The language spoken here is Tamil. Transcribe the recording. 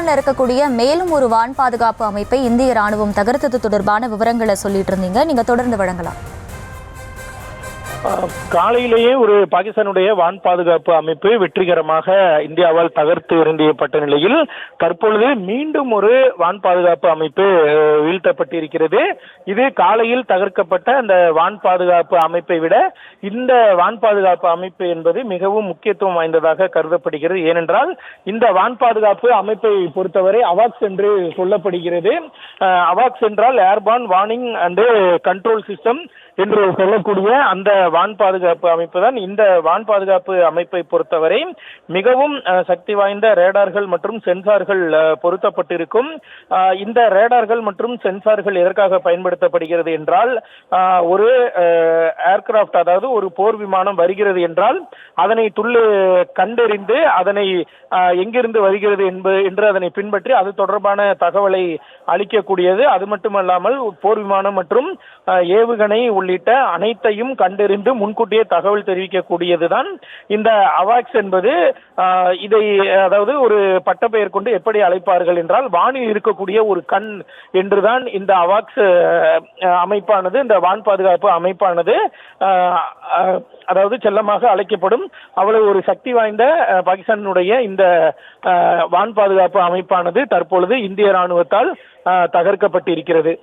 பாகிஸ்தான்ல இருக்கக்கூடிய மேலும் ஒரு வான் பாதுகாப்பு அமைப்பை இந்திய ராணுவம் தகர்த்தது தொடர்பான விவரங்களை சொல்லிட்டு இருந்தீங்க. நீங்க தொடர்ந்து வழங்கலாம். காலையிலேயே ஒரு பாகிஸ்தானுடைய வான் பாதுகாப்பு அமைப்பு வெற்றிகரமாக இந்தியாவால் தகர்த்து எறியப்பட்ட நிலையில் தற்பொழுது மீண்டும் ஒரு வான் பாதுகாப்பு அமைப்பு வீழ்த்தப்பட்டிருக்கிறது. இது காலையில் தகர்க்கப்பட்ட அந்த வான் பாதுகாப்பு அமைப்பை விட இந்த வான் பாதுகாப்பு அமைப்பு என்பது மிகவும் முக்கியத்துவம் வாய்ந்ததாக கருதப்படுகிறது. ஏனென்றால் இந்த வான் பாதுகாப்பு அமைப்பை பொறுத்தவரை அவாக்ஸ் என்று சொல்லப்படுகிறது. அவாக்ஸ் என்றால் airborne warning and control system என்று சொல்லக்கூடிய அந்த வான் பாதுகாப்பு அமைப்பு தான். இந்த வான் பாதுகாப்பு அமைப்பை பொறுத்தவரை மிகவும் சக்தி வாய்ந்த ரேடார்கள் மற்றும் சென்சார்கள் பொருத்தப்பட்டிருக்கும். இந்த ரேடார்கள் மற்றும் சென்சார்கள் எதற்காக பயன்படுத்தப்படுகிறது என்றால், ஒரு ஏர்கிராப்ட், அதாவது ஒரு போர் விமானம் வருகிறது என்றால் அதனை கண்டறிந்து அதனை எங்கிருந்து வருகிறது என்று அதனை பின்பற்றி அது தொடர்பான தகவலை அளிக்கக்கூடியது. அது மட்டுமல்லாமல் போர் விமானம் மற்றும் ஏவுகணை உள்ளிட்ட அனைத்தையும் கண்டறிந்து முன்கூட்டியே தகவல் தெரிவிக்கக்கூடியதுதான் இந்த அவாக்ஸ் என்பது. இதை அதாவது ஒரு பட்டப்பெயர் கொண்டு எப்படி அழைப்பார்கள் என்றால், வானில் இருக்கக்கூடிய ஒரு கண் என்றுதான் இந்த அவாக்ஸ் அமைப்பானது, இந்த வான் பாதுகாப்பு அமைப்பானது அதாவது செல்லமாக அழைக்கப்படும். அவ்வளவு ஒரு சக்தி வாய்ந்த பாகிஸ்தானுடைய இந்த வான் பாதுகாப்பு அமைப்பானது தற்பொழுது இந்திய ராணுவத்தால் தகர்க்கப்பட்டிருக்கிறது.